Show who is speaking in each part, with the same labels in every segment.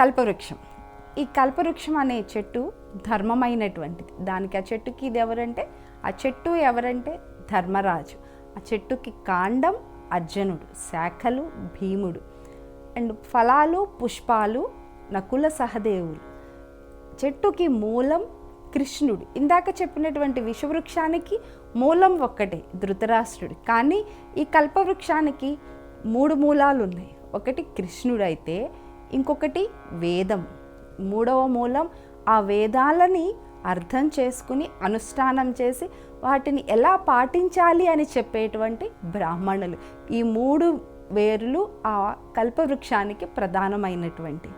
Speaker 1: కల్పవృక్షం. ఈ కల్పవృక్షం అనే చెట్టు ధర్మమైనటువంటిది. దానికి ఆ చెట్టుకి ఇది ఎవరంటే, ఆ చెట్టు ఎవరంటే ధర్మరాజు. ఆ చెట్టుకి కాండం అర్జునుడు, శాఖలు భీముడు, అండ్ ఫలాలు పుష్పాలు నకుల సహదేవులు. చెట్టుకి మూలం కృష్ణుడు. ఇందాక చెప్పినటువంటి విషవృక్షానికి మూలం ఒక్కటే, ధృతరాష్ట్రుడు. కానీ ఈ కల్పవృక్షానికి 3 మూలాలు ఉన్నాయి. ఒకటి కృష్ణుడు అయితే, ఇంకొకటి వేదం. 3వ మూలం ఆ వేదాలని అర్థం చేసుకుని అనుష్ఠానం చేసి వాటిని ఎలా పాటించాలి అని చెప్పేటువంటి బ్రాహ్మణులు. ఈ 3 వేరులు ఆ కల్పవృక్షానికి ప్రధానమైనటువంటి.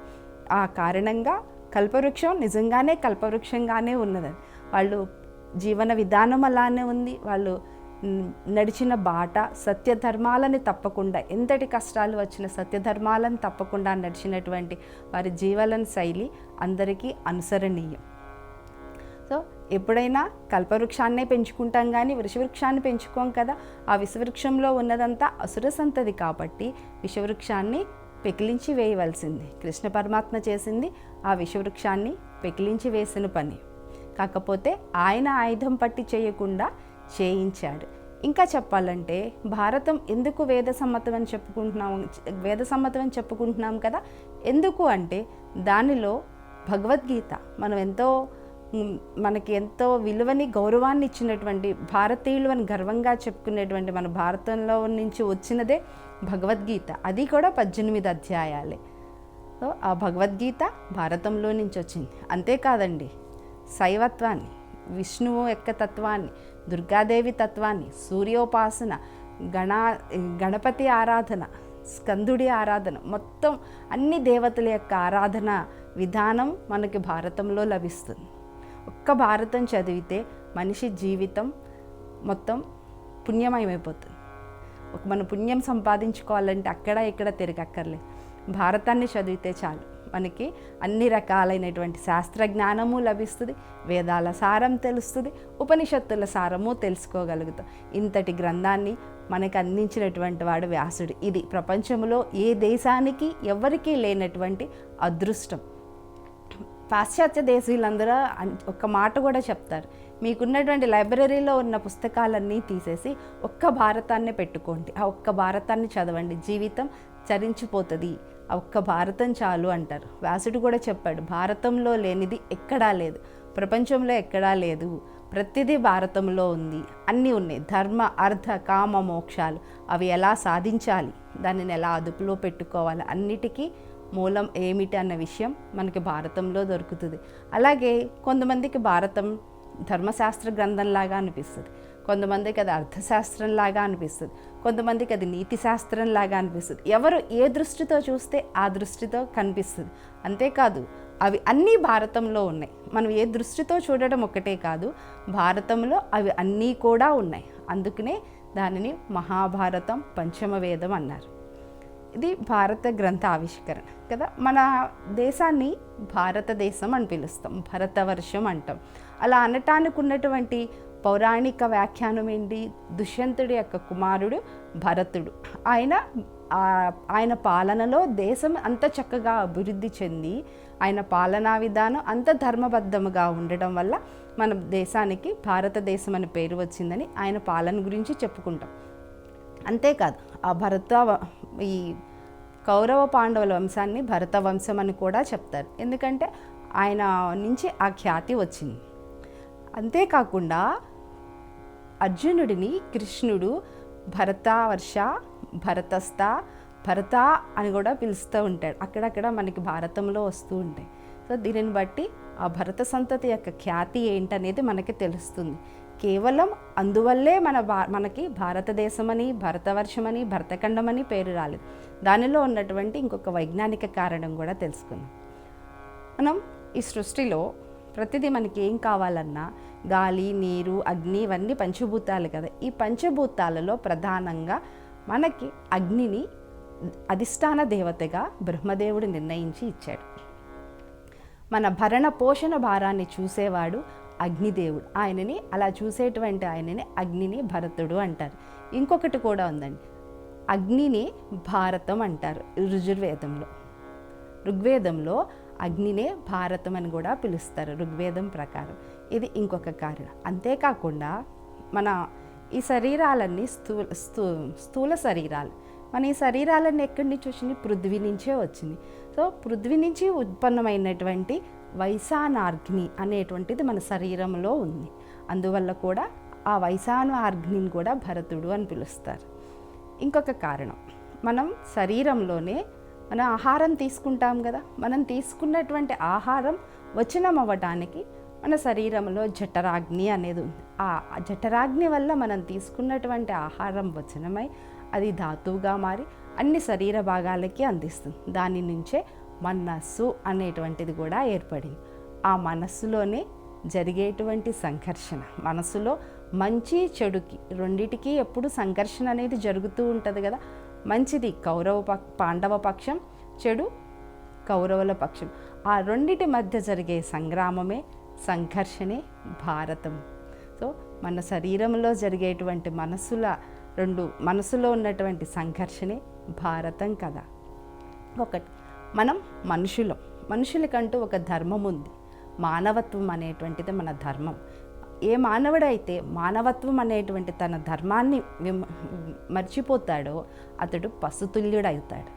Speaker 1: ఆ కారణంగా కల్పవృక్షం నిజంగానే కల్పవృక్షంగానే ఉన్నదని, వాళ్ళు జీవన విధానం అలానే ఉంది. వాళ్ళు నడిచిన బాట సత్యధర్మాలని తప్పకుండా, ఎంతటి కష్టాలు వచ్చిన సత్యధర్మాలను తప్పకుండా నడిచినటువంటి వారి జీవన శైలి అందరికీ అనుసరణీయం. సో ఎప్పుడైనా కల్పవృక్షాన్నే పెంచుకుంటాం కానీ విషవృక్షాన్ని పెంచుకోం కదా. ఆ విషవృక్షంలో ఉన్నదంతా అసుర సంతతి కాబట్టి విషవృక్షాన్ని పెకిలించి వేయవలసింది. కృష్ణ పరమాత్మ చేసింది ఆ విషవృక్షాన్ని పెకిలించి వేసిన పని. కాకపోతే ఆయన ఆయుధం పట్టి చేయకుండా చేయించాడు. ఇంకా చెప్పాలంటే భారతం ఎందుకు వేద సమ్మతం అని చెప్పుకుంటున్నాం కదా. ఎందుకు అంటే దానిలో భగవద్గీత మనకి ఎంతో విలువని గౌరవాన్ని ఇచ్చినటువంటి, భారతీయులు అని గర్వంగా చెప్పుకునేటువంటి మన భారతంలో నుంచి వచ్చినదే భగవద్గీత. అది కూడా 18 అధ్యాయాలే. సో ఆ భగవద్గీత భారతంలో నుంచి వచ్చింది. అంతేకాదండి, శైవత్వాన్ని, విష్ణువు యొక్క తత్వాన్ని, దుర్గాదేవి తత్వాన్ని, సూర్యోపాసన, గణపతి ఆరాధన, స్కందుడి ఆరాధన, మొత్తం అన్ని దేవతల యొక్క ఆరాధన విధానం మనకి భారతంలో లభిస్తుంది. ఒక్క భారతం చదివితే మనిషి జీవితం మొత్తం పుణ్యమయమైపోతుంది. మన పుణ్యం సంపాదించుకోవాలంటే అక్కడ ఇక్కడ తిరగక్కర్లేదు, భారతాన్ని చదివితే చాలు. మనకి అన్ని రకాలైనటువంటి శాస్త్ర జ్ఞానము లభిస్తుంది, వేదాల సారం తెలుస్తుంది, ఉపనిషత్తుల సారము తెలుసుకోగలుగుతాం. ఇంతటి గ్రంథాన్ని మనకు అందించినటువంటి వాడు వ్యాసుడు. ఇది ప్రపంచంలో ఏ దేశానికి ఎవరికీ లేనటువంటి అదృష్టం. పాశ్చాత్య దేశీయులందరూ ఒక్క మాట కూడా చెప్తారు, మీకున్నటువంటి లైబ్రరీలో ఉన్న పుస్తకాలన్నీ తీసేసి ఒక్క భారతాన్నే పెట్టుకోండి, ఆ ఒక్క భారతాన్ని చదవండి, జీవితం చరించిపోతుంది, ఆ ఒక్క భారతం చాలు అంటారు. వ్యాసుడు కూడా చెప్పాడు, భారతంలో లేనిది ఎక్కడా లేదు, ప్రపంచంలో ఎక్కడా లేదు, ప్రతిదీ భారతంలో ఉంది, అన్నీ ఉన్నాయి. ధర్మ అర్థ కామ మోక్షాలు అవి ఎలా సాధించాలి, దానిని ఎలా అదుపులో పెట్టుకోవాలి, అన్నిటికీ మూలం ఏమిటి అన్న విషయం మనకి భారతంలో దొరుకుతుంది. అలాగే కొంతమందికి భారతం ధర్మశాస్త్ర గ్రంథంలాగా అనిపిస్తుంది, కొంతమందికి అది అర్థశాస్త్రంలాగా అనిపిస్తుంది, కొంతమందికి అది నీతి శాస్త్రంలాగా అనిపిస్తుంది. ఎవరు ఏ దృష్టితో చూస్తే ఆ దృష్టితో కనిపిస్తుంది. అంతేకాదు అవి అన్నీ భారతంలో ఉన్నాయి. మనం ఏ దృష్టితో చూడడం ఒకటే కాదు, భారతంలో అవి అన్నీ కూడా ఉన్నాయి. అందుకనే దానిని మహాభారతం పంచమ వేదం అన్నారు. ఇది భారత గ్రంథ ఆవిష్కరణ కదా. మన దేశాన్ని భారతదేశం అని పిలుస్తాం, భరతవర్షం అంటాం. అలా అనటానికి ఉన్నటువంటి పౌరాణిక వ్యాఖ్యానం ఏంటి, దుష్యంతుడి యొక్క కుమారుడు భరతుడు. ఆయన పాలనలో దేశం అంత చక్కగా అభివృద్ధి చెంది, ఆయన పాలనా విధానం అంత ధర్మబద్ధముగా ఉండడం వల్ల మన దేశానికి భారతదేశం అనే పేరు వచ్చిందని ఆయన పాలన గురించి చెప్పుకుంటాం. అంతేకాదు ఈ కౌరవ పాండవుల వంశాన్ని భరత వంశం అని కూడా చెప్తారు, ఎందుకంటే ఆయన నుంచి ఆ ఖ్యాతి వచ్చింది. అంతేకాకుండా అర్జునుడిని కృష్ణుడు భరతవర్ష, భరతస్థ, భరత అని కూడా పిలుస్తూ ఉంటాడు. అక్కడక్కడ మనకి భారతంలో వస్తూ ఉంటాయి. సో దీనిని బట్టి ఆ భరత సంతతి యొక్క ఖ్యాతి ఏంటనేది మనకి తెలుస్తుంది. కేవలం అందువల్లే మనకి భారతదేశమని, భరతవర్షమని, భరతఖండమని పేరు రాలేదు. దానిలో ఉన్నటువంటి ఇంకొక వైజ్ఞానిక కారణం కూడా తెలుసుకున్నాం. మనం ఈ సృష్టిలో ప్రతిదీ మనకి ఏం కావాలన్నా గాలి, నీరు, అగ్ని ఇవన్నీ పంచభూతాలు కదా. ఈ పంచభూతాలలో ప్రధానంగా మనకి అగ్నిని అధిష్టాన దేవతగా బ్రహ్మదేవుడు నిర్ణయించి ఇచ్చాడు. మన భరణ పోషణ భారాన్ని చూసేవాడు అగ్నిదేవుడు. ఆయనని అలా చూసేటువంటి ఆయనని అగ్నిని భరతుడు అంటారు. ఇంకొకటి కూడా ఉందండి, అగ్నిని భారతం అంటారు ఋజుర్వేదంలో. ఋగ్వేదంలో అగ్నినే భారతం అని కూడా పిలుస్తారు ఋగ్వేదం ప్రకారం. ఇది ఇంకొక కారణం. అంతేకాకుండా మన ఈ శరీరాలన్నీ స్థూల శరీరాలు. మన ఈ శరీరాలన్నీ ఎక్కడి నుంచి వచ్చినాయి? పృథ్వీ నుంచే వచ్చినాయి. సో పృథ్వీ నుంచి ఉత్పన్నమైనటువంటి వైశానాగ్ని అనేటువంటిది మన శరీరంలో ఉంది. అందువల్ల కూడా ఆ వైశానాగ్నిని కూడా భరతుడు అని పిలుస్తారు. ఇంకొక కారణం, మనం శరీరంలోనే మన ఆహారం తీసుకుంటాం కదా, మనం తీసుకున్నటువంటి ఆహారం వచనం అవ్వటానికి మన శరీరంలో జఠరాగ్ని అనేది ఉంది. ఆ జఠరాగ్ని వల్ల మనం తీసుకున్నటువంటి ఆహారం వచనమై అది ధాతువుగా మారి అన్ని శరీర భాగాలకి అందిస్తుంది. దాని నుంచే మనస్సు అనేటువంటిది కూడా ఏర్పడింది. ఆ మనస్సులోనే జరిగేటువంటి సంఘర్షణ, మనసులో మంచి చెడుకి రెండిటికి ఎప్పుడు సంఘర్షణ అనేది జరుగుతూ ఉంటుంది కదా. మంచిది పాండవ పక్షం, చెడు కౌరవుల పక్షం. ఆ రెండిటి మధ్య జరిగే సంగ్రామమే, సంఘర్షణే భారతం. సో మన శరీరంలో జరిగేటువంటి మనసులో ఉన్నటువంటి సంఘర్షణే భారతం కదా. ఒకటి, మనం మనుషులకంటూ ఒక ధర్మం ఉంది. మానవత్వం అనేటువంటిది మన ధర్మం. ఏ మానవుడైతే మానవత్వం అనేటువంటి తన ధర్మాన్ని మర్చిపోతాడో అతడు పశుతుల్యుడవుతాడు.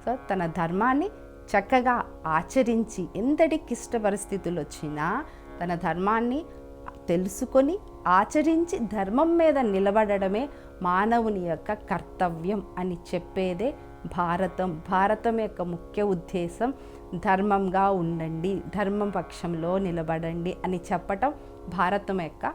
Speaker 1: సో తన ధర్మాన్ని చక్కగా ఆచరించి ఎంతటి క్లిష్ట పరిస్థితులు వచ్చినా తన ధర్మాన్ని తెలుసుకొని ఆచరించి ధర్మం మీద నిలబడడమే మానవుని యొక్క కర్తవ్యం అని చెప్పేదే భారతం. భారతం యొక్క ముఖ్య ఉద్దేశం ధర్మంగా ఉండండి, ధర్మం పక్షంలో నిలబడండి అని చెప్పటం భారతం యొక్క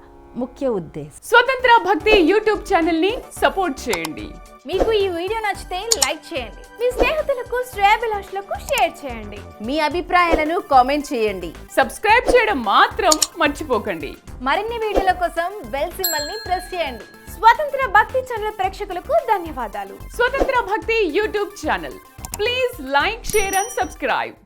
Speaker 1: ముఖ్య ఉద్దేశం.
Speaker 2: స్వతంత్ర భక్తి యూట్యూబ్ ఛానల్ ని సపోర్ట్ చేయండి.
Speaker 3: మీకు ఈ వీడియో నచ్చితే లైక్ చేయండి, మీ స్నేహితులకు శ్రేయోభిలాషులకు షేర్ చేయండి,
Speaker 4: మీ అభిప్రాయాలను కామెంట్ చేయండి,
Speaker 2: సబ్స్క్రైబ్ చేయడం మాత్రం మర్చిపోకండి.
Speaker 3: మరిన్ని వీడియోల కోసం బెల్ సింబల్ ని ప్రెస్ చేయండి. స్వతంత్ర భక్తి ఛానల్ ప్రేక్షకులకు ధన్యవాదాలు.
Speaker 2: స్వతంత్ర భక్తి YouTube channel, please like, share and subscribe.